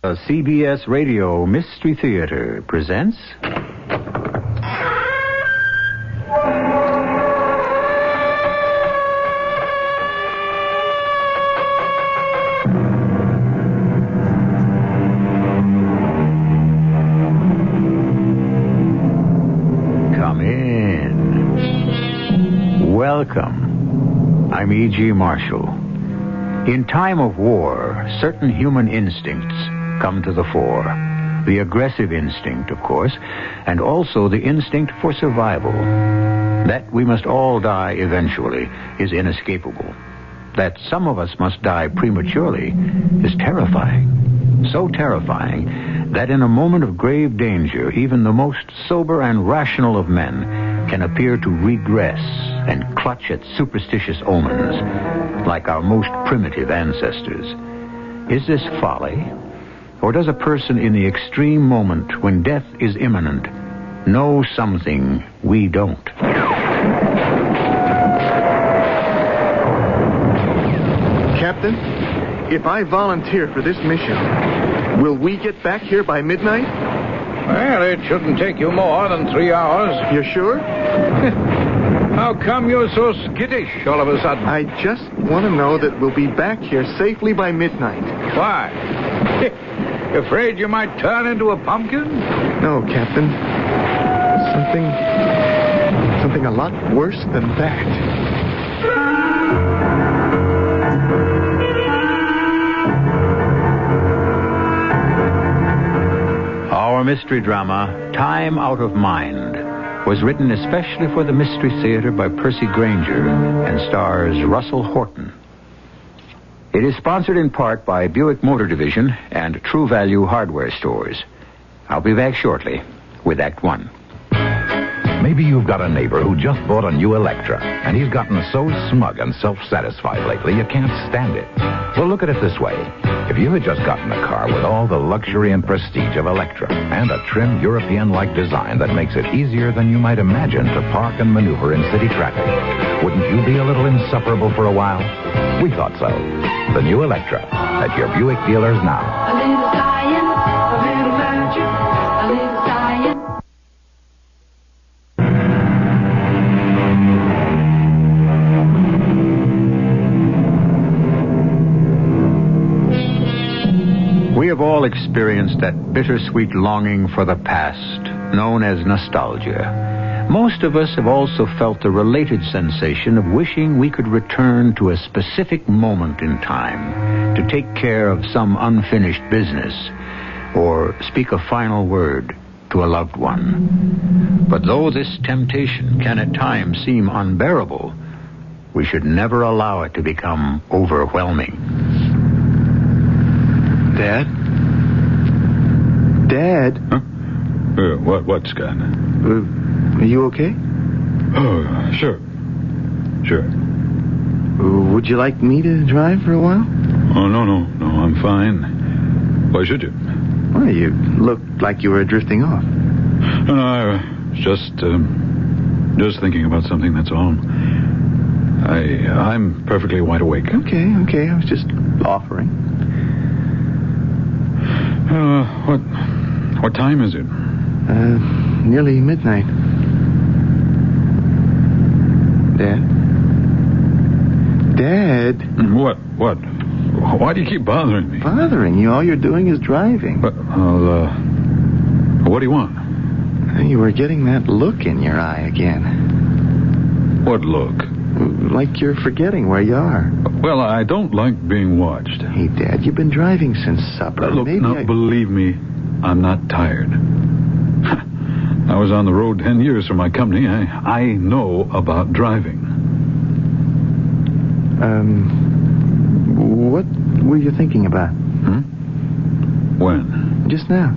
CBS Radio Mystery Theater presents... Come in. Welcome. I'm E.G. Marshall. In time of war, certain human instincts come to the fore. The aggressive instinct, of course, and also the instinct for survival. That we must all die eventually is inescapable. That some of us must die prematurely is terrifying. So terrifying that in a moment of grave danger, even the most sober and rational of men can appear to regress and clutch at superstitious omens, like our most primitive ancestors. Is this folly? Or does a person in the extreme moment when death is imminent know something we don't? Captain, if I volunteer for this mission, will we get back here by midnight? Well, it shouldn't take you more than 3 hours. You're sure? How come you're so skittish all of a sudden? I just want to know that we'll be back here safely by midnight. Why? Afraid you might turn into a pumpkin? No, Captain. Something a lot worse than that. Our mystery drama, Time Out of Mind, was written especially for the Mystery Theater by Percy Granger and stars Russell Horton. It is sponsored in part by Buick Motor Division and True Value Hardware Stores. I'll be back shortly with Act One. Maybe you've got a neighbor who just bought a new Electra, and he's gotten so smug and self-satisfied lately you can't stand it. Well, look at it this way. If you had just gotten a car with all the luxury and prestige of Electra and a trim European-like design that makes it easier than you might imagine to park and maneuver in city traffic, wouldn't you be a little insufferable for a while? We thought so. The new Electra at your Buick dealers now. A little science, a little magic, a little science. We have all experienced that bittersweet longing for the past, known as nostalgia. Most of us have also felt the related sensation of wishing we could return to a specific moment in time to take care of some unfinished business or speak a final word to a loved one. But though this temptation can at times seem unbearable, we should never allow it to become overwhelming. Dad? Dad? Huh? What, Scott? Are you okay? Oh, sure. Would you like me to drive for a while? Oh, no, I'm fine. Why should you? Well, you looked like you were drifting off. No, I was just thinking about something, that's all. I'm perfectly wide awake. Okay, I was just offering. What time is it? Nearly midnight. Dad? What? Why do you keep bothering me? Bothering you? All you're doing is driving. What do you want? You were getting that look in your eye again. What look? Like you're forgetting where you are. Well, I don't like being watched. Hey, Dad, you've been driving since supper. Look, believe me, I'm not tired. I was on the road 10 years for my company. I know about driving. What were you thinking about? When? Just now.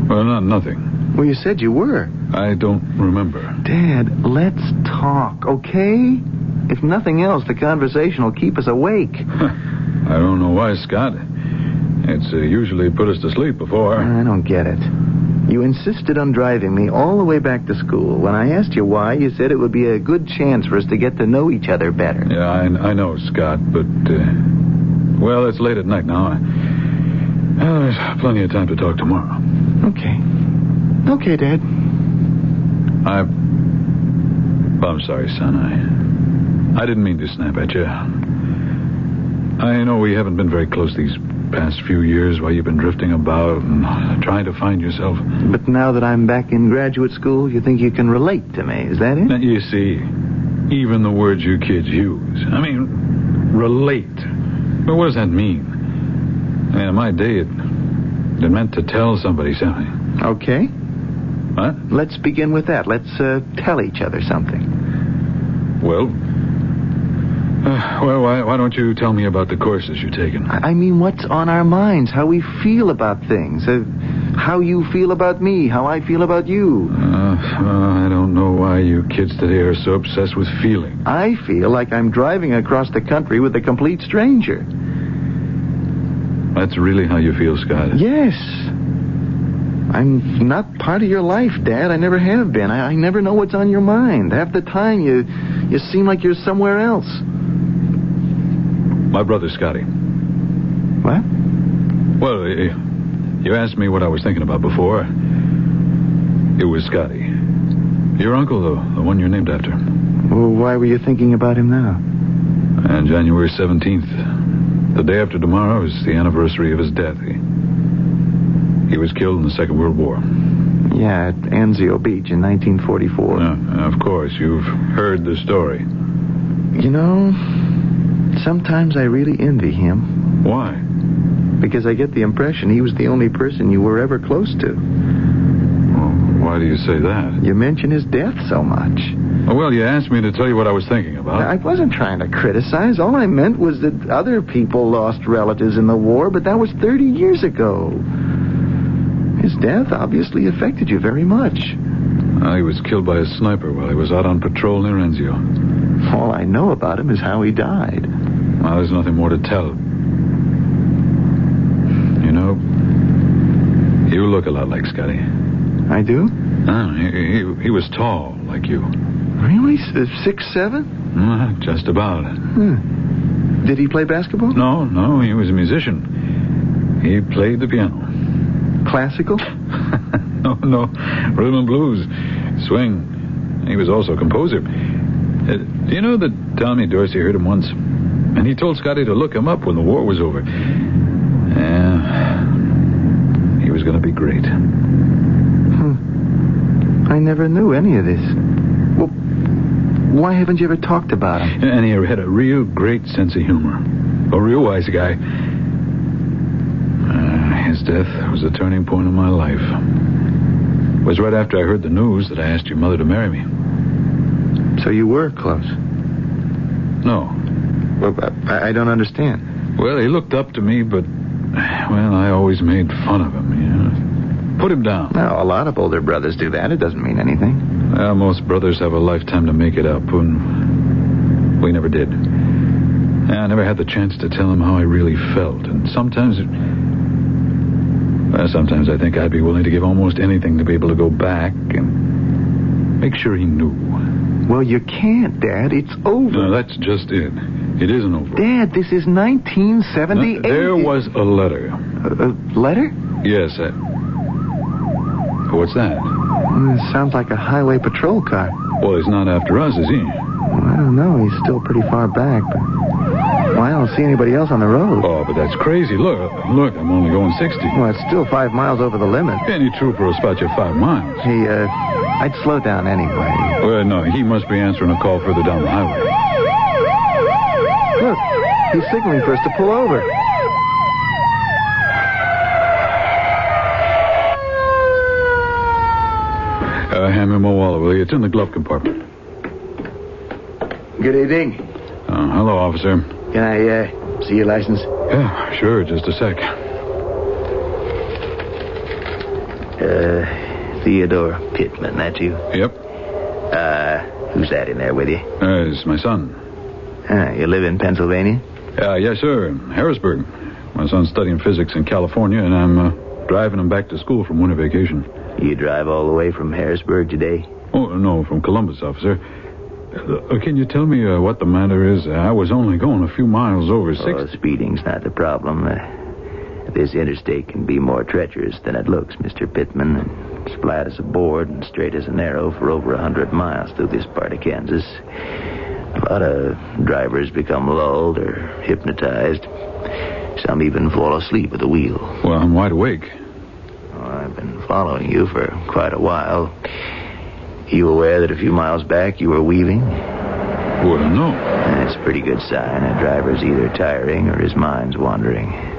Well, nothing. Well, you said you were. I don't remember. Dad, let's talk, okay? If nothing else, the conversation will keep us awake. I don't know why, Scott. It's usually put us to sleep before. I don't get it. You insisted on driving me all the way back to school. When I asked you why, you said it would be a good chance for us to get to know each other better. Yeah, I know, Scott, but... well, it's late at night now. Well, there's plenty of time to talk tomorrow. Okay. Okay, Dad. I'm sorry, son. I didn't mean to snap at you. I know we haven't been very close these past few years while you've been drifting about and trying to find yourself. But now that I'm back in graduate school, you think you can relate to me, is that it? Now, you see, even the words you kids use. I mean, relate. But what does that mean? In my day, it meant to tell somebody something. Okay. What? Let's begin with that. Let's tell each other something. Well, why don't you tell me about the courses you're taking? I mean, what's on our minds, how we feel about things, how you feel about me, how I feel about you. I don't know why you kids today are so obsessed with feeling. I feel like I'm driving across the country with a complete stranger. That's really how you feel, Scott? Yes. I'm not part of your life, Dad. I never have been. I never know what's on your mind. Half the time, you seem like you're somewhere else. My brother, Scotty. What? Well, you asked me what I was thinking about before. It was Scotty. Your uncle, the one you're named after. Well, why were you thinking about him now? And January 17th, the day after tomorrow, is the anniversary of his death. He was killed in the Second World War. Yeah, at Anzio Beach in 1944. Of course, you've heard the story. You know, sometimes I really envy him. Why? Because I get the impression he was the only person you were ever close to. Well, why do you say that? You mention his death so much. Well, you asked me to tell you what I was thinking about. I wasn't trying to criticize. All I meant was that other people lost relatives in the war, but that was 30 years ago. His death obviously affected you very much. He was killed by a sniper while he was out on patrol near Anzio. All I know about him is how he died. Well, there's nothing more to tell. You know, you look a lot like Scotty. I do? He was tall, like you. Really? 6'7"? Just about. Did he play basketball? No, he was a musician. He played the piano. Classical? No. Rhythm and blues. Swing. He was also a composer. Do you know that Tommy Dorsey heard him once? And he told Scotty to look him up when the war was over. Yeah. He was going to be great. I never knew any of this. Well, why haven't you ever talked about him? And he had a real great sense of humor. A real wise guy. His death was a turning point in my life. It was right after I heard the news that I asked your mother to marry me. So you were close? No. Well, I don't understand. Well, he looked up to me, but, I always made fun of him, you know. Put him down. No, a lot of older brothers do that. It doesn't mean anything. Well, most brothers have a lifetime to make it up, and we never did. I never had the chance to tell him how I really felt, and sometimes I think I'd be willing to give almost anything to be able to go back and make sure he knew. Well, you can't, Dad. It's over. No, that's just it. It isn't over. Dad, this is 1978. There was a letter. A letter? Yes. What's that? It sounds like a highway patrol car. Well, he's not after us, is he? Well, I don't know. He's still pretty far back, but... Well, I don't see anybody else on the road. Oh, but that's crazy. Look, I'm only going 60. Well, it's still 5 miles over the limit. Any trooper will spot you 5 miles. Hey, I'd slow down anyway. Well, no, he must be answering a call further down the highway. Look, he's signaling for us to pull over. Hand me my wallet, will you? It's in the glove compartment. Good evening. Hello, officer. Can I see your license? Yeah, sure, just a sec. Theodore Pittman, that you? Yep. Who's that in there with you? It's my son. You live in Pennsylvania? Yes, sir. Harrisburg. My son's studying physics in California, and I'm driving him back to school from winter vacation. You drive all the way from Harrisburg today? Oh, no, from Columbus, officer. Can you tell me what the matter is? I was only going a few miles over 60. Oh, speeding's not the problem. This interstate can be more treacherous than it looks, Mr. Pittman. And it's flat as a board and straight as an arrow for over 100 miles through this part of Kansas. A lot of drivers become lulled or hypnotized. Some even fall asleep at the wheel. Well, I'm wide awake. I've been following you for quite a while. You aware that a few miles back you were weaving? Well, no. That's a pretty good sign. A driver's either tiring or his mind's wandering.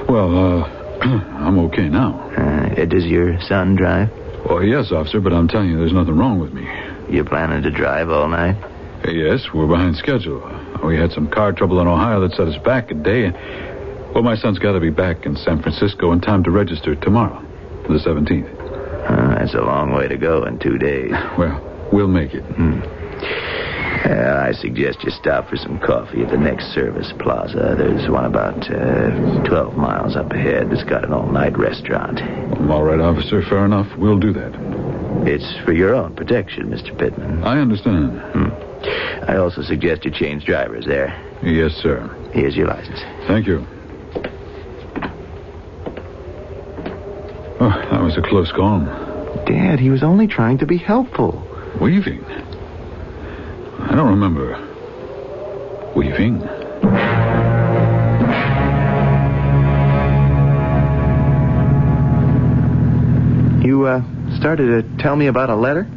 Well, I'm okay now. Does your son drive? Well, yes, officer, but I'm telling you, there's nothing wrong with me. You planning to drive all night? Yes, we're behind schedule. We had some car trouble in Ohio that set us back a day. Well, my son's got to be back in San Francisco in time to register tomorrow, the 17th. That's a long way to go in 2 days. Well, we'll make it. I suggest you stop for some coffee at the next service plaza. There's one about 12 miles up ahead that's got an all-night restaurant. All right, officer, fair enough. We'll do that. It's for your own protection, Mr. Pittman. I understand. I also suggest you change drivers there. Yes, sir. Here's your license. Thank you. Oh, that was a close call. Dad, he was only trying to be helpful. Weaving? I don't remember weaving. You, started to tell me about a letter?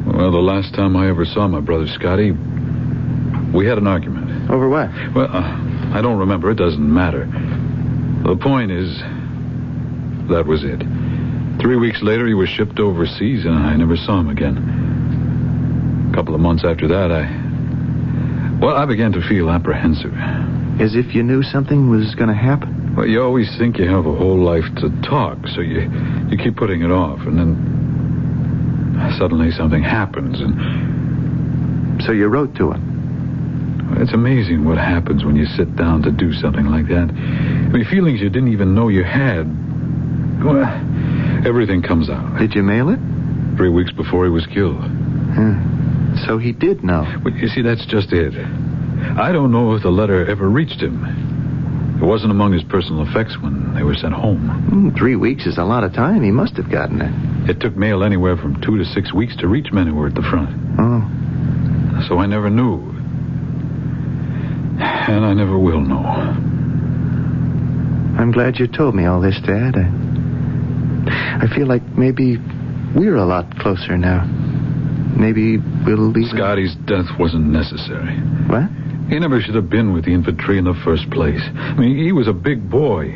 Well, the last time I ever saw my brother Scotty, we had an argument. Over what? Well, I don't remember. It doesn't matter. The point is, that was it. 3 weeks later, he was shipped overseas, and I never saw him again. A couple of months after that, I began to feel apprehensive. As if you knew something was going to happen? Well, you always think you have a whole life to talk, so you keep putting it off, and then suddenly something happens, and... So you wrote to him? It's amazing what happens when you sit down to do something like that. I mean, feelings you didn't even know you had. Well, everything comes out. Did you mail it? 3 weeks before he was killed. So he did know. But you see, that's just it. I don't know if the letter ever reached him. It wasn't among his personal effects when they were sent home. 3 weeks is a lot of time. He must have gotten it. It took mail anywhere from 2 to 6 weeks to reach men who were at the front. Oh. So I never knew. And I never will know. I'm glad you told me all this, Dad. I feel like maybe we're a lot closer now. Maybe we'll leave... Scotty's death wasn't necessary. What? He never should have been with the infantry in the first place. I mean, he was a big boy.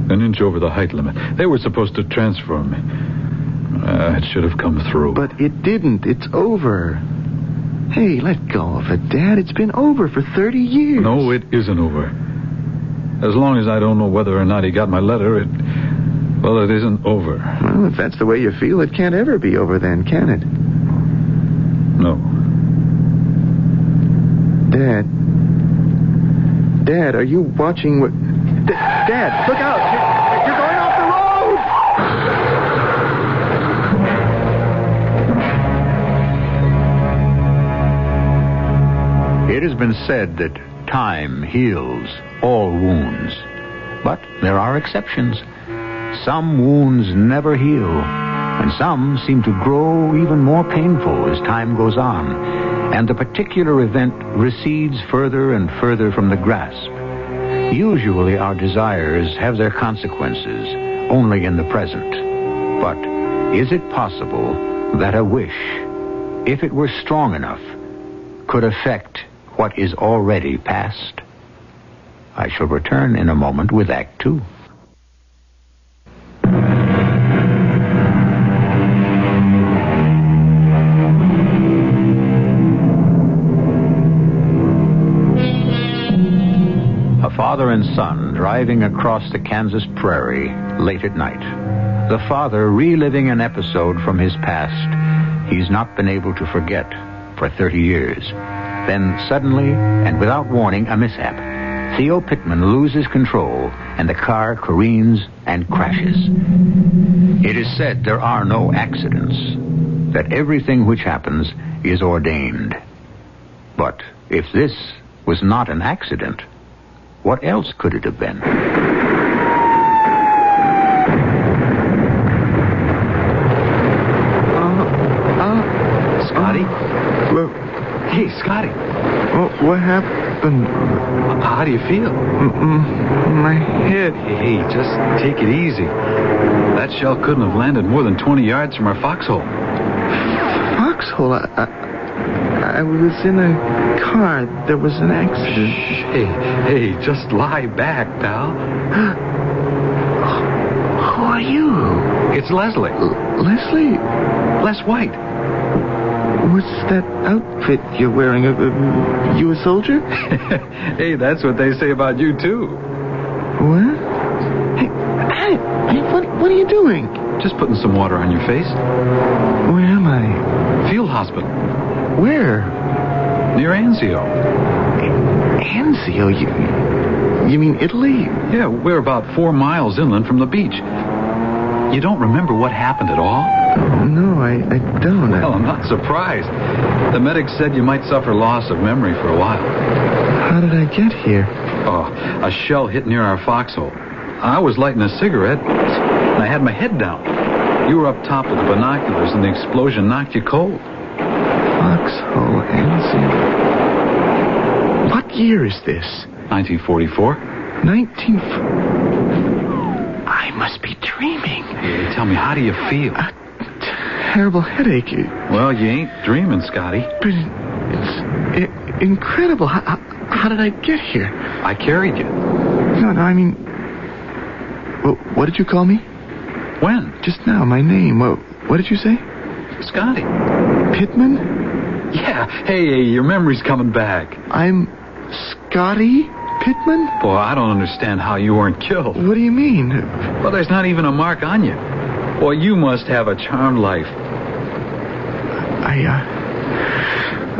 An inch over the height limit. They were supposed to transfer me. It should have come through. But it didn't. It's over. Hey, let go of it, Dad. It's been over for 30 years. No, it isn't over. As long as I don't know whether or not he got my letter, it isn't over. Well, if that's the way you feel, it can't ever be over then, can it? No. Dad, are you watching what... Dad, look out! You're going off the road! It has been said that time heals all wounds. But there are exceptions. Some wounds never heal, and some seem to grow even more painful as time goes on, and the particular event recedes further and further from the grasp. Usually our desires have their consequences only in the present. But is it possible that a wish, if it were strong enough, could affect what is already past? I shall return in a moment with Act 2. Father and son driving across the Kansas prairie late at night. The father reliving an episode from his past he's not been able to forget for 30 years. Then suddenly, and without warning, a mishap. Theo Pittman loses control, and the car careens and crashes. It is said there are no accidents, that everything which happens is ordained. But if this was not an accident, what else could it have been? Scotty. What happened? How do you feel? My head. Hey, just take it easy. That shell couldn't have landed more than 20 yards from our foxhole. Foxhole? I was in a car. There was an accident. Shh. Hey, just lie back, pal. Who are you? It's Leslie. Leslie? Les White. What's that outfit you're wearing? You a soldier? Hey, that's what they say about you, too. What? Hey, what are you doing? Just putting some water on your face. Where am I? Field hospital. Where? Near Anzio. Anzio? You mean Italy? Yeah, we're about 4 miles inland from the beach. You don't remember what happened at all? No, I don't. Well, I'm not surprised. The medics said you might suffer loss of memory for a while. How did I get here? Oh, a shell hit near our foxhole. I was lighting a cigarette, and I had my head down. You were up top with the binoculars, and the explosion knocked you cold. Foxhole, Anzio. What year is this? 1944. I must be dreaming. Hey, tell me, how do you feel? A terrible headache. Well, you ain't dreaming, Scotty. But it's incredible. How did I get here? I carried you. No, I mean... What did you call me? When? Just now, my name. What did you say? Scotty. Pittman? Yeah. Hey, your memory's coming back. I'm Scotty Pittman? Boy, I don't understand how you weren't killed. What do you mean? Well, there's not even a mark on you. Boy, you must have a charmed life.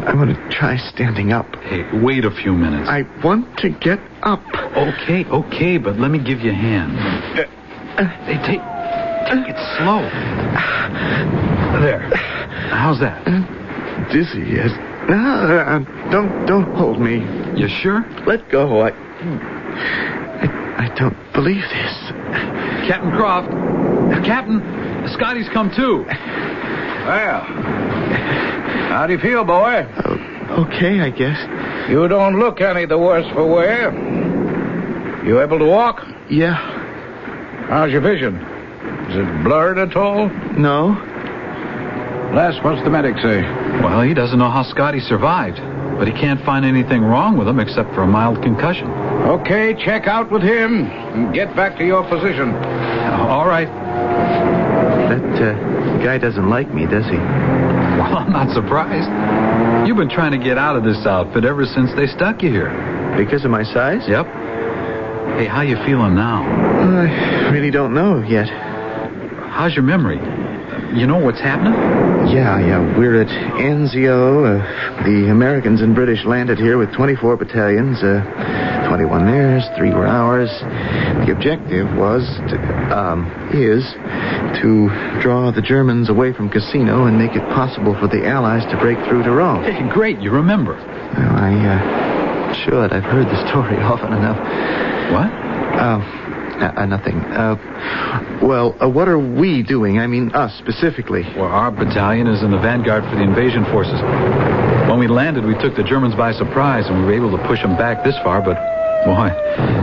I want to try standing up. Hey, wait a few minutes. I want to get up. Okay, but let me give you a hand. Hey, take it slow. There. How's that? Dizzy, yes. No, don't hold me. You sure? Let go. I don't believe this. Captain Croft. Captain, Scotty's come too. Well, how do you feel, boy? Okay, I guess. You don't look any the worse for wear. You able to walk? Yeah. How's your vision? Is it blurred at all? No. Les, what's the medic say? Well, he doesn't know how Scotty survived, but he can't find anything wrong with him except for a mild concussion. Okay, check out with him and get back to your position. All right. That guy doesn't like me, does he? Well, I'm not surprised. You've been trying to get out of this outfit ever since they stuck you here. Because of my size? Yep. Hey, how you feeling now? I really don't know yet. How's your memory? You know what's happening? Yeah. We're at Anzio. The Americans and British landed here with 24 battalions. 21 theirs, 3 were ours. The objective is to draw the Germans away from Cassino and make it possible for the Allies to break through to Rome. Hey, great, you remember. Well, I should. I've heard the story often enough. What? Nothing. What are we doing? I mean, us, specifically. Well, our battalion is in the vanguard for the invasion forces. When we landed, we took the Germans by surprise, and we were able to push them back this far, but, boy,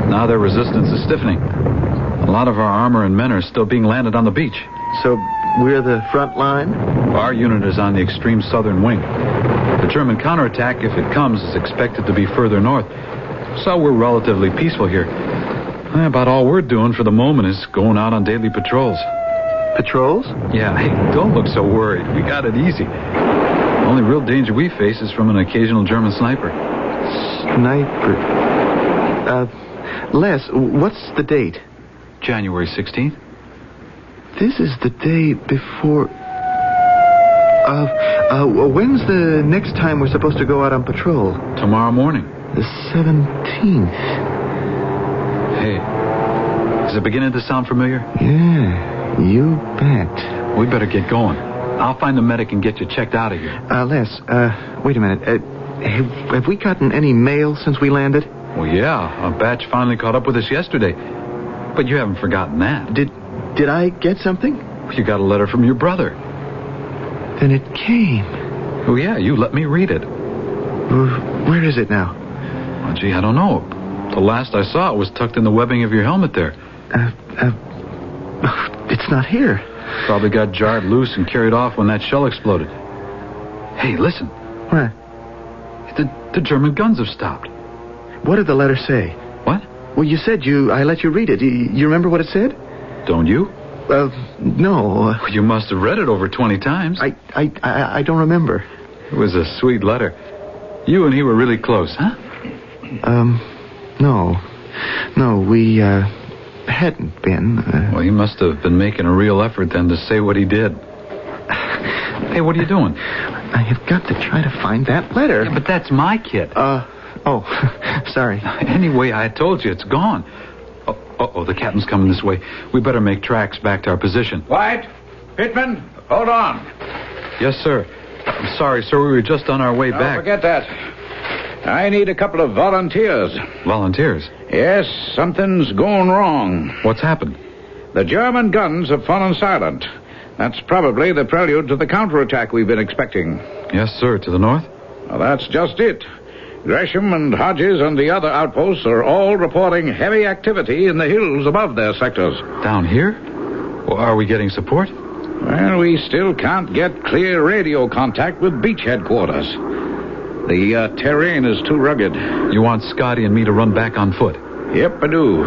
now their resistance is stiffening. A lot of our armor and men are still being landed on the beach. So, we're the front line? Our unit is on the extreme southern wing. The German counterattack, if it comes, is expected to be further north. So we're relatively peaceful here. About all we're doing for the moment is going out on daily patrols. Patrols? Yeah, hey, don't look so worried. We got it easy. The only real danger we face is from an occasional German sniper. Sniper? Les, what's the date? January 16th. This is the day before... when's the next time we're supposed to go out on patrol? Tomorrow morning. The 17th. Hey, is it beginning to sound familiar? Yeah, you bet. We better get going. I'll find the medic and get you checked out of here. Les, wait a minute. Have we gotten any mail since we landed? Well, yeah. A batch finally caught up with us yesterday. But you haven't forgotten that. Did I get something? You got a letter from your brother. Then it came. Oh, yeah, you let me read it. Where is it now? Well, gee, I don't know. The last I saw it was tucked in the webbing of your helmet there. It's not here. Probably got jarred loose and carried off when that shell exploded. Hey, listen. What? The German guns have stopped. What did the letter say? What? Well, you said I let you read it. You remember what it said? Don't you? No. You must have read it over 20 times. I don't remember. It was a sweet letter. You and he were really close, huh? No. No, we, hadn't been. Well, he must have been making a real effort then to say what he did. Hey, what are you doing? I have got to try to find that letter. Yeah, but that's my kit. Sorry. Anyway, I told you, it's gone. Oh, the captain's coming this way. We better make tracks back to our position. White, Pittman, hold on. Yes, sir. I'm sorry, sir. We were just on our way back. Forget that. I need a couple of volunteers. Volunteers? Yes, something's going wrong. What's happened? The German guns have fallen silent. That's probably the prelude to the counterattack we've been expecting. Yes, sir. To the north? Well, that's just it. Gresham and Hodges and the other outposts are all reporting heavy activity in the hills above their sectors. Down here? Well, are we getting support? Well, we still can't get clear radio contact with beach headquarters. The terrain is too rugged. You want Scotty and me to run back on foot? Yep, I do.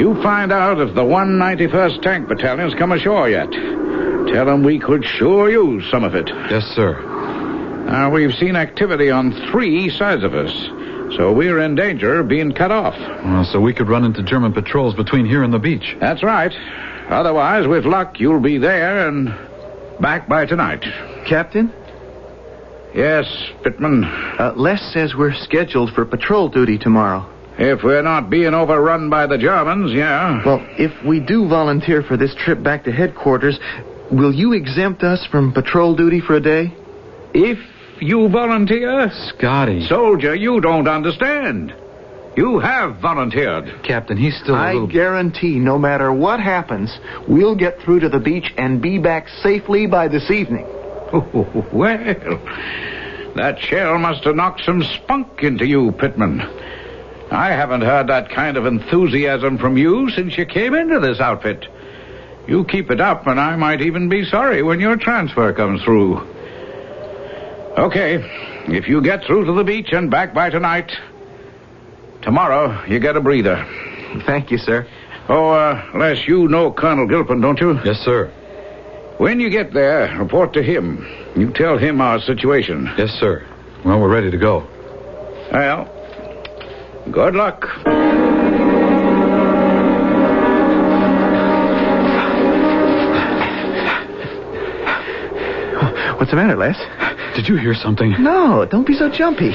You find out if the 191st Tank Battalion's come ashore yet. Tell them we could sure use some of it. Yes, sir. Now, we've seen activity on 3 sides of us, so we're in danger of being cut off. Well, so we could run into German patrols between here and the beach. That's right. Otherwise, with luck, you'll be there and back by tonight. Captain? Yes, Pittman. Les says we're scheduled for patrol duty tomorrow. If we're not being overrun by the Germans, yeah. Well, if we do volunteer for this trip back to headquarters, will you exempt us from patrol duty for a day? If you volunteer? Scotty. Soldier, you don't understand. You have volunteered. Captain, he's still a little... I guarantee no matter what happens, we'll get through to the beach and be back safely by this evening. Well, that shell must have knocked some spunk into you, Pittman. I haven't heard that kind of enthusiasm from you since you came into this outfit. You keep it up, and I might even be sorry when your transfer comes through. Okay, if you get through to the beach and back by tonight, tomorrow you get a breather. Thank you, sir. Oh, Les, you know Colonel Gilpin, don't you? Yes, sir. When you get there, report to him. You tell him our situation. Yes, sir. Well, we're ready to go. Well, good luck. What's the matter, Les? Did you hear something? No, don't be so jumpy.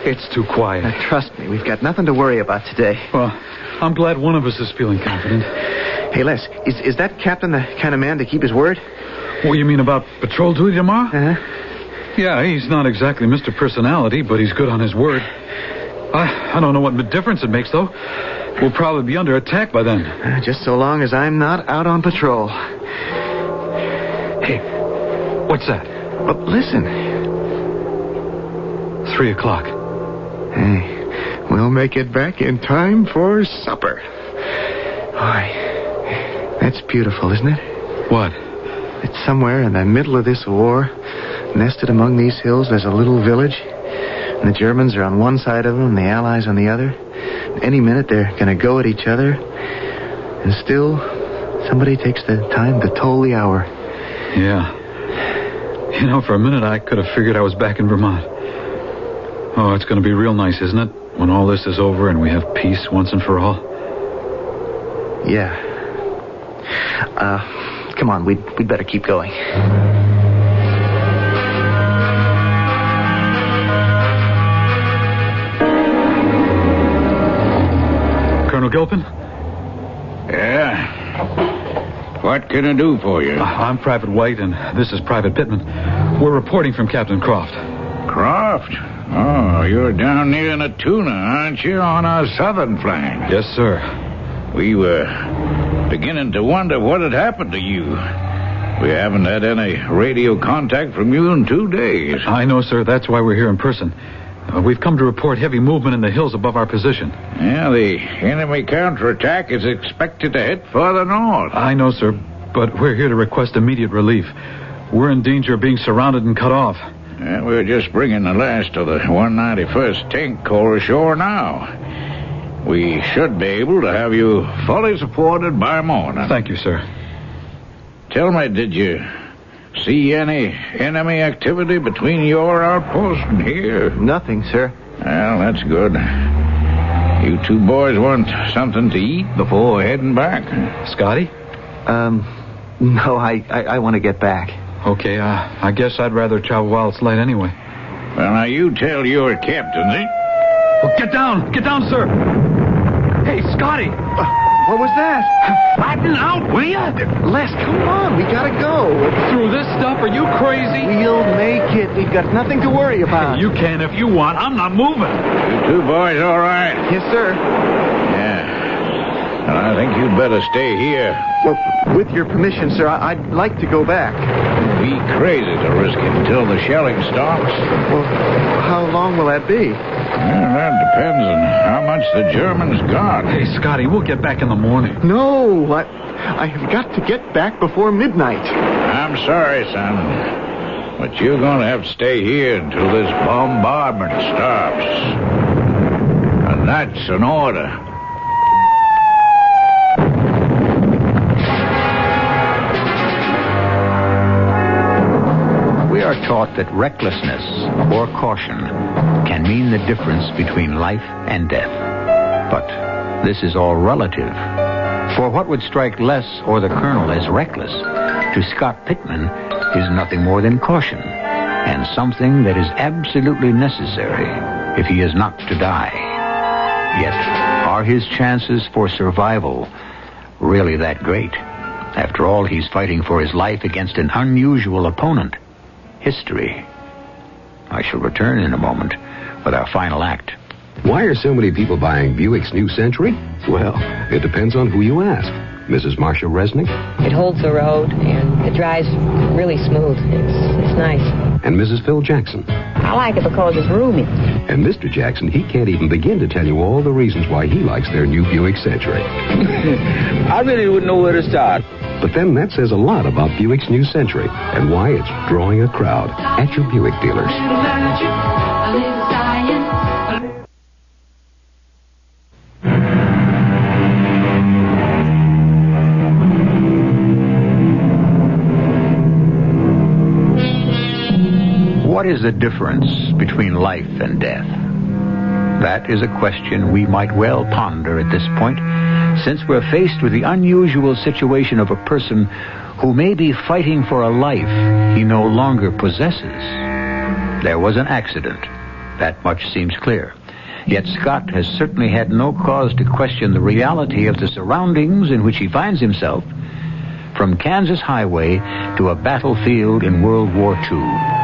It's too quiet. Trust me, we've got nothing to worry about today. Well, I'm glad one of us is feeling confident. Hey, Les, is that captain the kind of man to keep his word? What you mean about patrol duty tomorrow? Uh-huh. Yeah, he's not exactly Mr. Personality, but he's good on his word. I don't know what difference it makes, though. We'll probably be under attack by then. Just so long as I'm not out on patrol. Hey, what's that? Listen. 3 o'clock. Hey, we'll make it back in time for supper. Boy, that's beautiful, isn't it? What? It's somewhere in the middle of this war, nested among these hills, there's a little village. And the Germans are on one side of them, and the Allies on the other. Any minute, they're going to go at each other. And still, somebody takes the time to toll the hour. Yeah. You know, for a minute, I could have figured I was back in Vermont. Oh, it's going to be real nice, isn't it? When all this is over and we have peace once and for all. Yeah. Come on, we'd better keep going. Colonel Gilpin? Yeah? What can I do for you? I'm Private White, and this is Private Pittman. We're reporting from Captain Croft. Croft? Oh, you're down near Natuna, aren't you, on our southern flank? Yes, sir. We were beginning to wonder what had happened to you. We haven't had any radio contact from you in 2 days. I know, sir. That's why we're here in person. We've come to report heavy movement in the hills above our position. Yeah, the enemy counterattack is expected to hit further north. I know, sir, but we're here to request immediate relief. We're in danger of being surrounded and cut off. Yeah, we're just bringing the last of the 191st Tank Corps ashore now. We should be able to have you fully supported by morning. Thank you, sir. Tell me, did you see any enemy activity between your outpost and here? Nothing, sir. Well, that's good. You two boys want something to eat before heading back? Scotty? No, I want to get back. Okay, I guess I'd rather travel while it's light anyway. Well, now you tell your captains, eh? Well, get down, sir. Hey, Scotty. What was that? Flatten out, will ya? Les, come on. We gotta go. Through this stuff? Are you crazy? We'll make it. We've got nothing to worry about. You can if you want. I'm not moving. You two boys all right? Yes, sir. Yeah. Well, I think you'd better stay here. Well, with your permission, sir, I'd like to go back. Be crazy to risk it until the shelling stops. Well, how long will that be? Well, that depends on how much the Germans got. Hey, Scotty, we'll get back in the morning. No, I have got to get back before midnight. I'm sorry, son, but you're going to have to stay here until this bombardment stops. And that's an order. We are taught that recklessness or caution can mean the difference between life and death. But this is all relative. For what would strike Les or the Colonel as reckless, to Scott Pittman is nothing more than caution, and something that is absolutely necessary if he is not to die. Yet, are his chances for survival really that great? After all, he's fighting for his life against an unusual opponent. History. I shall return in a moment with our final act. Why are so many people buying Buick's new Century? Well, it depends on who you ask. Mrs. Marcia Resnick? It holds the road, and it drives really smooth. It's nice. And Mrs. Phil Jackson? I like it because it's roomy. And Mr. Jackson, he can't even begin to tell you all the reasons why he likes their new Buick Century. I really wouldn't know where to start. But then that says a lot about Buick's new Century and why it's drawing a crowd at your Buick dealers. What is the difference between life and death? That is a question we might well ponder at this point, since we're faced with the unusual situation of a person who may be fighting for a life he no longer possesses. There was an accident. That much seems clear. Yet Scott has certainly had no cause to question the reality of the surroundings in which he finds himself, from Kansas highway to a battlefield in World War II.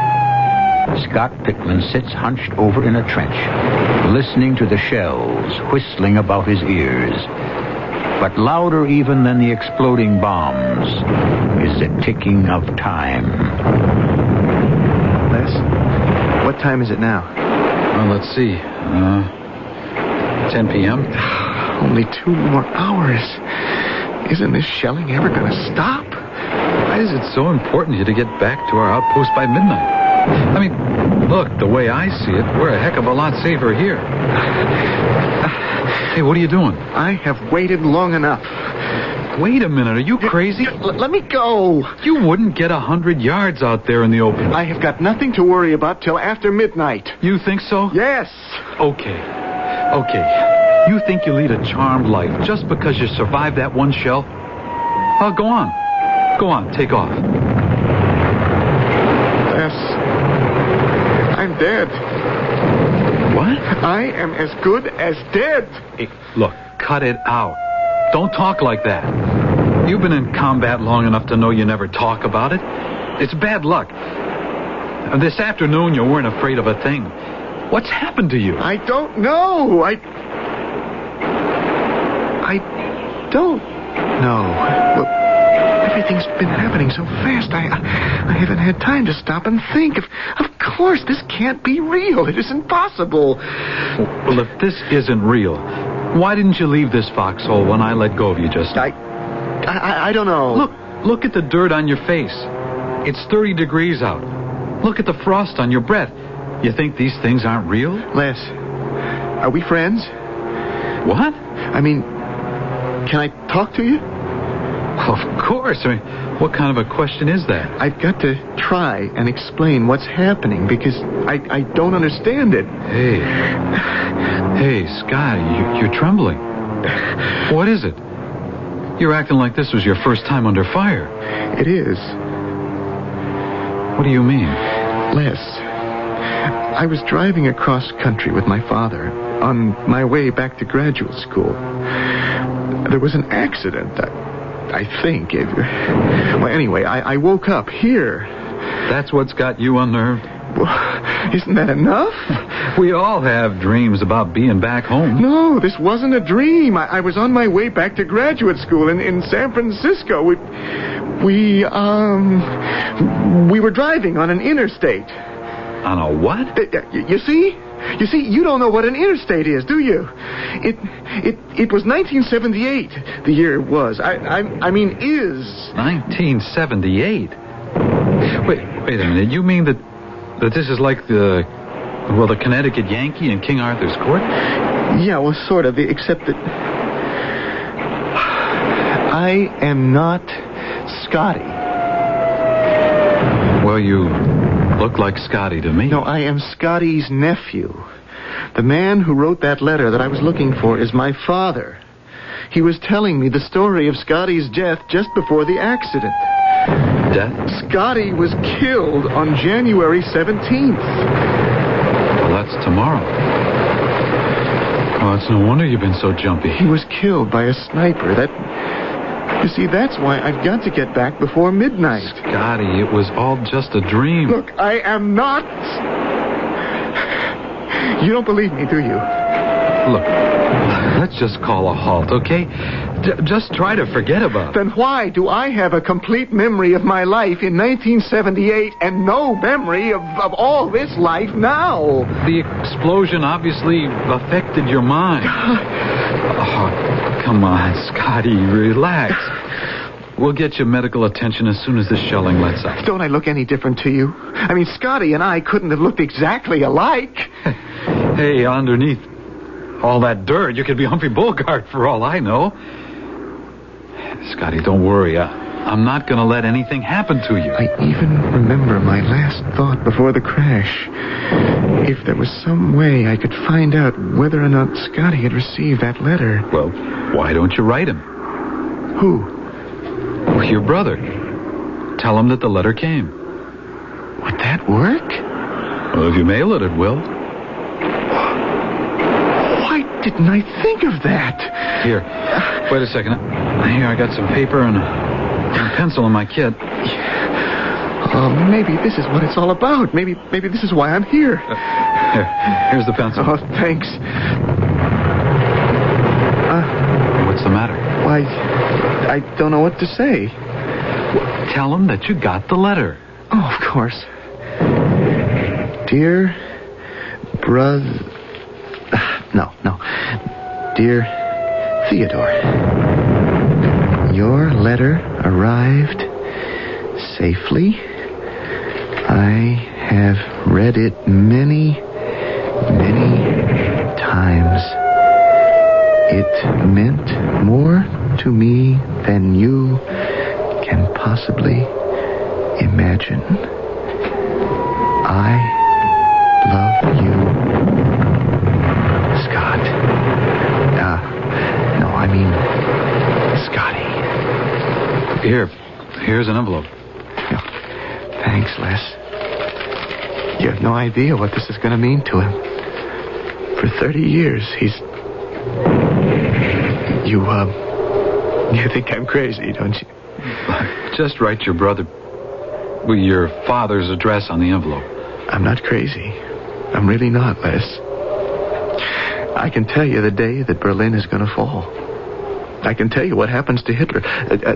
Scott Pittman sits hunched over in a trench, listening to the shells whistling about his ears. But louder even than the exploding bombs is the ticking of time. Les, what time is it now? Well, let's see. 10 p.m.? Only 2 more hours. Isn't this shelling ever going to stop? Why is it so important here to get back to our outpost by midnight? I mean, look, the way I see it, we're a heck of a lot safer here. Hey, what are you doing? I have waited long enough. Wait a minute, are you crazy? Let me go. You wouldn't get 100 yards out there in the open. I have got nothing to worry about till after midnight. You think so? Yes. Okay. You think you lead a charmed life just because you survived that one shell? Well, go on. Go on, take off. Yes. I'm dead. What? I am as good as dead. Hey, look, cut it out. Don't talk like that. You've been in combat long enough to know you never talk about it. It's bad luck. This afternoon, you weren't afraid of a thing. What's happened to you? I don't know. I don't know. Well, Everything's been happening so fast. I haven't had time to stop and think. Of course, this can't be real. It isn't possible. Well, if this isn't real, why didn't you leave this foxhole when I let go of you just now? I don't know. Look at the dirt on your face. It's 30 degrees out. Look at the frost on your breath. You think these things aren't real? Les, are we friends? What? I mean, can I talk to you? Well, of course. I mean, what kind of a question is that? I've got to try and explain what's happening because I don't understand it. Hey, Scotty, you're trembling. What is it? You're acting like this was your first time under fire. It is. What do you mean? Les, I was driving across country with my father on my way back to graduate school. There was an accident, I think. Well, anyway, I woke up here. That's what's got you unnerved? Well, isn't that enough? We all have dreams about being back home. No, this wasn't a dream. I was on my way back to graduate school in San Francisco. We were driving on an interstate. On a what? You see? You don't know what an interstate is, do you? It was 1978, the year it was. I mean, is. 1978? Wait a minute. You mean that this is like the Connecticut Yankee in King Arthur's Court? Yeah, well, sort of, except that I am not Scotty. Well, you look like Scotty to me. No, I am Scotty's nephew. The man who wrote that letter that I was looking for is my father. He was telling me the story of Scotty's death just before the accident. Death? Scotty was killed on January 17th. Well, that's tomorrow. Oh, it's no wonder you've been so jumpy. He was killed by a sniper. You see, that's why I've got to get back before midnight. Scotty, it was all just a dream. Look, I am not. You don't believe me, do you? Look, let's just call a halt, okay? Just try to forget about it. Then why do I have a complete memory of my life in 1978 and no memory of all this life now? The explosion obviously affected your mind. Oh, come on, Scotty, relax. We'll get you medical attention as soon as the shelling lets up. Don't I look any different to you? I mean, Scotty and I couldn't have looked exactly alike. Hey, underneath all that dirt, you could be Humphrey Bogart for all I know. Scotty, don't worry. I'm not going to let anything happen to you. I even remember my last thought before the crash. If there was some way I could find out whether or not Scotty had received that letter. Well, why don't you write him? Who? Your brother. Tell him that the letter came. Would that work? Well, if you mail it, it will. Why didn't I think of that? Here, wait a second. Here, I got some paper and a pencil in my kit. Maybe this is what it's all about. Maybe this is why I'm here. Here's the pencil. Oh, thanks. What's the matter? Why, I don't know what to say. Tell him that you got the letter. Oh, of course. Dear brother... No. Dear Theodore, your letter arrived safely. I have read it many, many times. It meant more to me than you can possibly imagine. I love you, Scott. No, I mean, Scotty. Here's an envelope. Oh, thanks, Les. You have no idea what this is going to mean to him. For 30 years, he's... You think I'm crazy, don't you? Just write your brother... your father's address on the envelope. I'm not crazy. I'm really not, Les. I can tell you the day that Berlin is going to fall. I can tell you what happens to Hitler.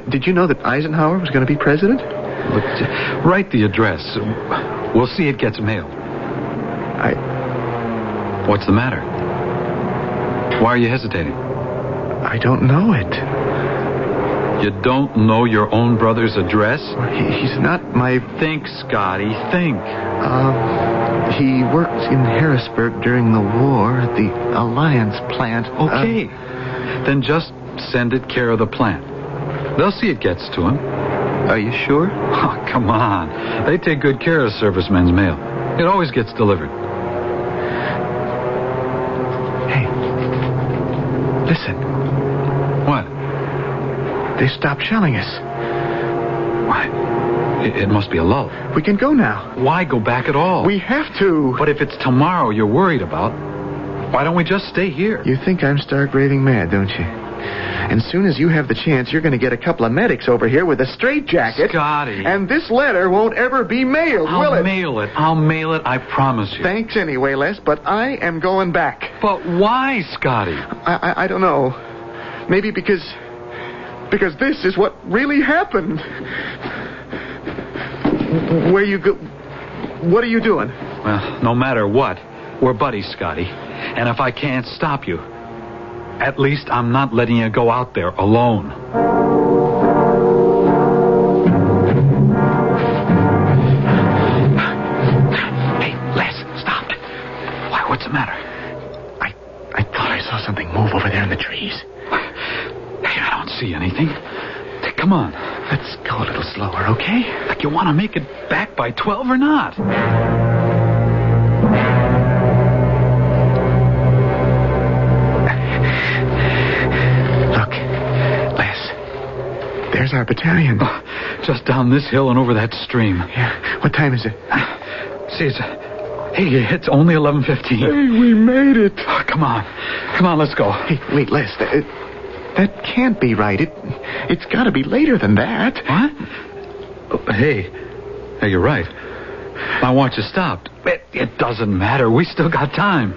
Did you know that Eisenhower was going to be president? Look, write the address. We'll see it gets mailed. What's the matter? Why are you hesitating? I don't know it. You don't know your own brother's address? He's not my... Think, Scotty, think. He worked in Harrisburg during the war at the Alliance plant. Okay. Then just send it care of the plant. They'll see it gets to him. Are you sure? Oh, come on. They take good care of servicemen's mail. It always gets delivered. Hey. Listen. What? They stopped shelling us. Why? It must be a lull. We can go now. Why go back at all? We have to. But if it's tomorrow you're worried about, why don't we just stay here? You think I'm stark raving mad, don't you? And soon as you have the chance, you're going to get a couple of medics over here with a straitjacket. Scotty. And this letter won't ever be mailed, will it? I'll mail it, I promise you. Thanks anyway, Les, but I am going back. But why, Scotty? I don't know. Maybe because this is what really happened. Where you go? What are you doing? Well, no matter what, we're buddies, Scotty. And if I can't stop you, at least I'm not letting you go out there alone. Hey, Les, stop. Why, what's the matter? I thought I saw something move over there in the trees. Hey, I don't see anything. Come on. Let's go a little slower, okay? Like you want to make it back by 12 or not? Look, Les, there's our battalion. Oh, just down this hill and over that stream. Yeah. What time is it? See, it's only 11:15. Hey, we made it. Oh, come on, let's go. Hey, wait, Les, that can't be right. It's got to be later than that. What? Oh, hey, you're right. My watch has stopped. It doesn't matter. We still got time.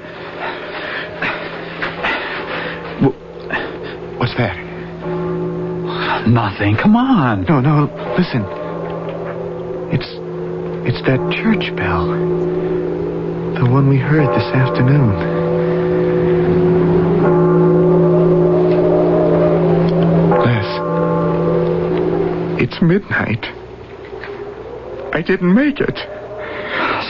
What's that? Nothing. Come on. No. Listen. It's that church bell. The one we heard this afternoon. It's midnight. I didn't make it.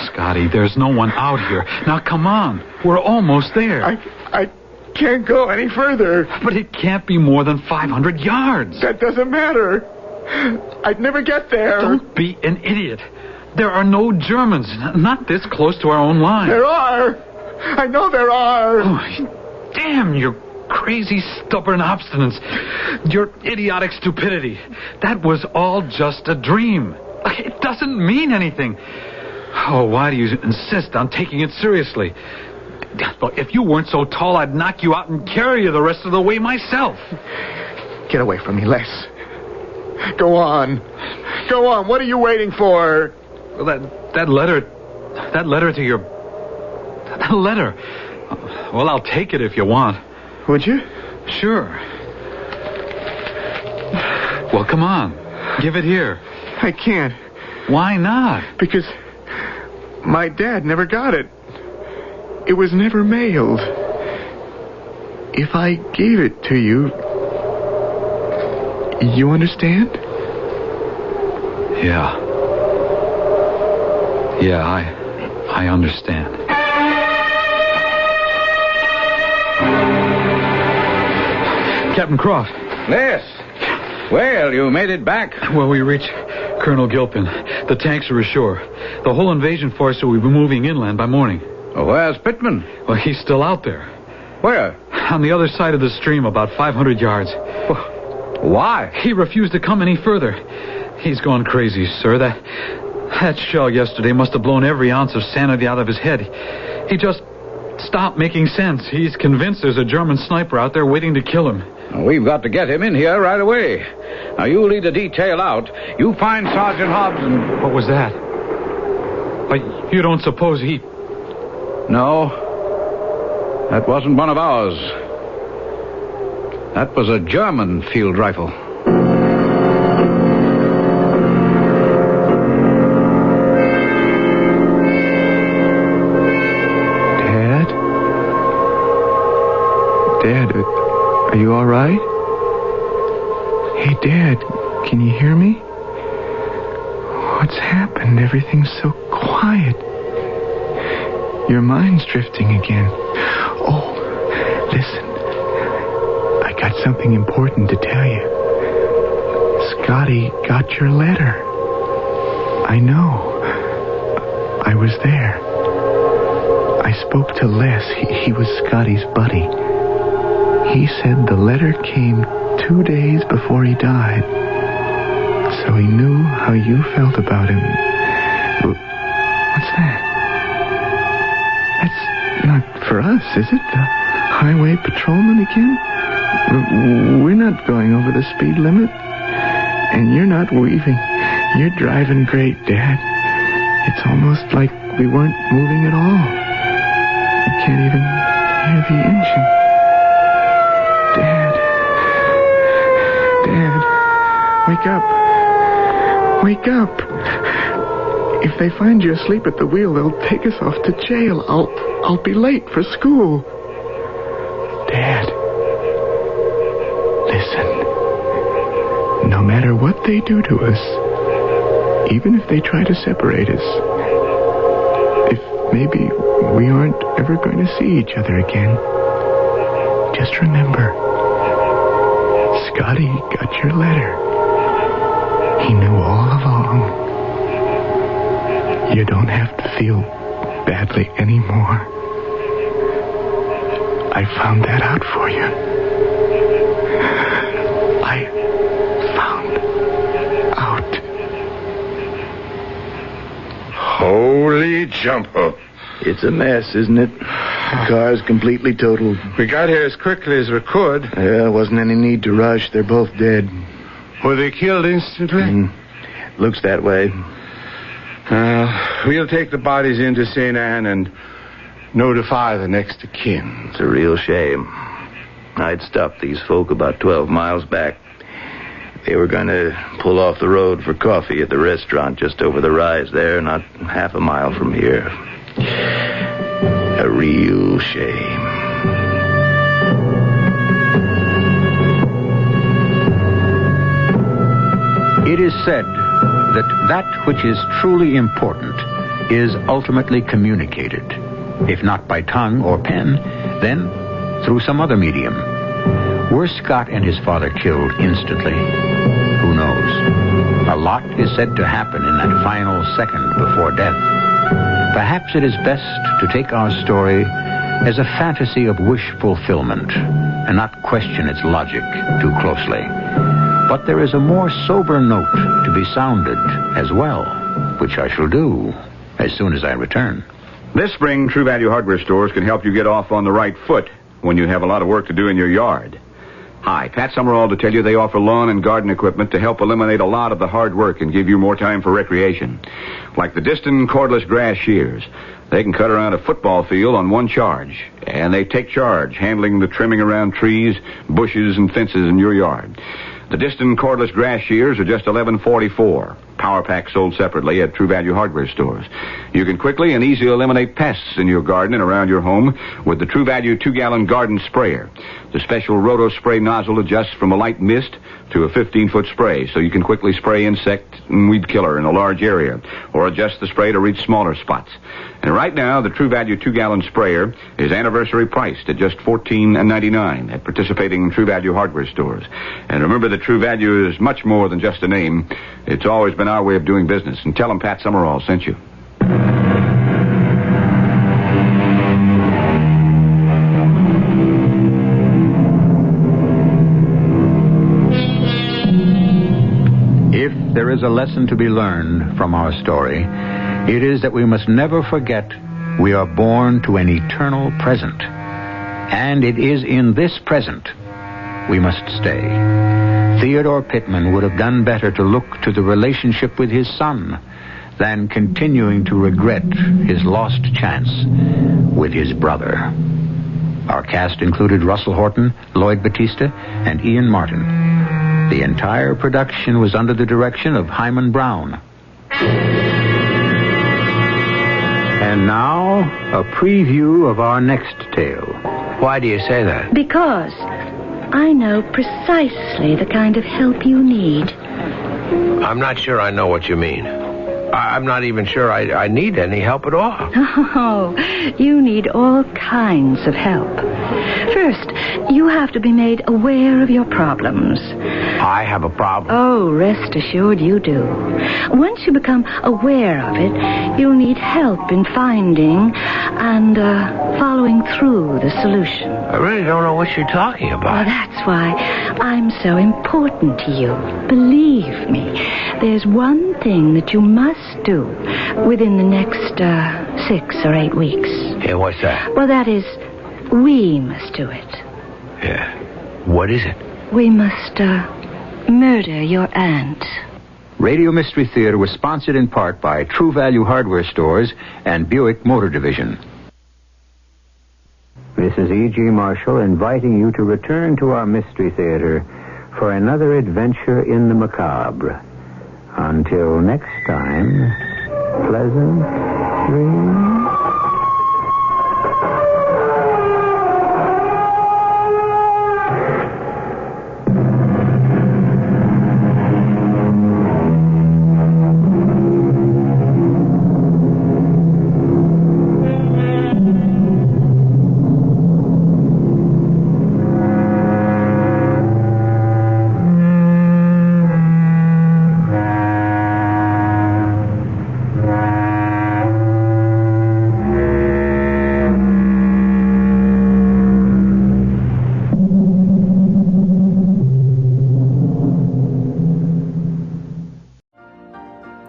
Scotty, there's no one out here. Now, come on. We're almost there. I can't go any further. But it can't be more than 500 yards. That doesn't matter. I'd never get there. Don't be an idiot. There are no Germans, not this close to our own line. There are. I know there are. Oh, damn your crazy, stubborn obstinance. Your idiotic stupidity. That was all just a dream. It doesn't mean anything. Oh, why do you insist on taking it seriously? Look, if you weren't so tall, I'd knock you out and carry you the rest of the way myself. Get away from me, Les. Go on. Go on. What are you waiting for? Well, that letter to your... That letter. Well, I'll take it if you want. Would you? Sure. Well, come on. Give it here. I can't. Why not? Because my dad never got it. It was never mailed. If I gave it to you, you understand? Yeah. Yeah, I understand. Captain Croft. Yes. Well, you made it back. Well, we reached Colonel Gilpin. The tanks are ashore. The whole invasion force will be moving inland by morning. Well, where's Pittman? Well, he's still out there. Where? On the other side of the stream, about 500 yards. Why? He refused to come any further. He's gone crazy, sir. That shell yesterday must have blown every ounce of sanity out of his head. He just stopped making sense. He's convinced there's a German sniper out there waiting to kill him. We've got to get him in here right away. Now, you lead the detail out. You find Sergeant Hobbs and... What was that? You don't suppose he... No. That wasn't one of ours. That was a German field rifle. Dad, are you all right? Hey, Dad, can you hear me? What's happened? Everything's so quiet. Your mind's drifting again. Oh, listen. I got something important to tell you. Scotty got your letter. I know. I was there. I spoke to Les. He was Scotty's buddy. He said the letter came 2 days before he died. So he knew how you felt about him. What's that? That's not for us, is it? The highway patrolman again? We're not going over the speed limit. And you're not weaving. You're driving great, Dad. It's almost like we weren't moving at all. I can't even hear the engine. Dad, wake up. Wake up. If they find you asleep at the wheel, they'll take us off to jail. I'll be late for school. Dad, listen. No matter what they do to us, even if they try to separate us, if maybe we aren't ever going to see each other again, just remember, Scotty got your letter. He knew all along. You don't have to feel badly anymore. I found that out for you. I found out. Holy jumpo. It's a mess, isn't it? The car's completely totaled. We got here as quickly as we could. Yeah, wasn't any need to rush. They're both dead. Were they killed instantly? Looks that way. We'll take the bodies into St. Anne and notify the next of kin. It's a real shame. I'd stopped these folk about 12 miles back. They were going to pull off the road for coffee at the restaurant just over the rise there, not half a mile from here. A real shame. It is said that which is truly important is ultimately communicated, if not by tongue or pen, then through some other medium. Were Scott and his father killed instantly? Who knows? A lot is said to happen in that final second before death. Perhaps it is best to take our story as a fantasy of wish fulfillment and not question its logic too closely. But there is a more sober note to be sounded as well, which I shall do as soon as I return. This spring, True Value Hardware stores can help you get off on the right foot when you have a lot of work to do in your yard. Hi, Pat Summerall to tell you they offer lawn and garden equipment to help eliminate a lot of the hard work and give you more time for recreation. Like the Diston cordless grass shears. They can cut around a football field on one charge. And they take charge, handling the trimming around trees, bushes, and fences in your yard. The Diston cordless grass shears are just $11.44. Power pack sold separately at True Value Hardware stores. You can quickly and easily eliminate pests in your garden and around your home with the True Value 2-gallon garden sprayer. The special roto spray nozzle adjusts from a light mist to a 15-foot spray, so you can quickly spray insect and weed killer in a large area, or adjust the spray to reach smaller spots. And right now, the True Value 2-gallon sprayer is anniversary priced at just $14.99 at participating True Value Hardware stores. And remember that True Value is much more than just a name. It's always been our way of doing business. And tell them Pat Summerall sent you. If there is a lesson to be learned from our story, it is that we must never forget we are born to an eternal present. And it is in this present we must stay. Theodore Pittman would have done better to look to the relationship with his son than continuing to regret his lost chance with his brother. Our cast included Russell Horton, Lloyd Battista, and Ian Martin. The entire production was under the direction of Hyman Brown. And now, a preview of our next tale. Why do you say that? Because I know precisely the kind of help you need. I'm not sure I know what you mean. I'm not even sure I need any help at all. Oh, you need all kinds of help. First, you have to be made aware of your problems. I have a problem. Oh, rest assured you do. Once you become aware of it, you'll need help in finding and following through the solution. I really don't know what you're talking about. Well, that's why I'm so important to you. Believe me, there's one thing that you must do within the next 6 or 8 weeks. Yeah, what's that? Well, that is, we must do it. Yeah. What is it? We must murder your aunt. Radio Mystery Theater was sponsored in part by True Value Hardware Stores and Buick Motor Division. This is E.G. Marshall inviting you to return to our Mystery Theater for another adventure in the macabre. Until next time, pleasant dreams.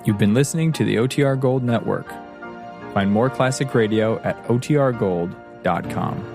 You've been listening to the OTR Gold Network. Find more classic radio at otrgold.com.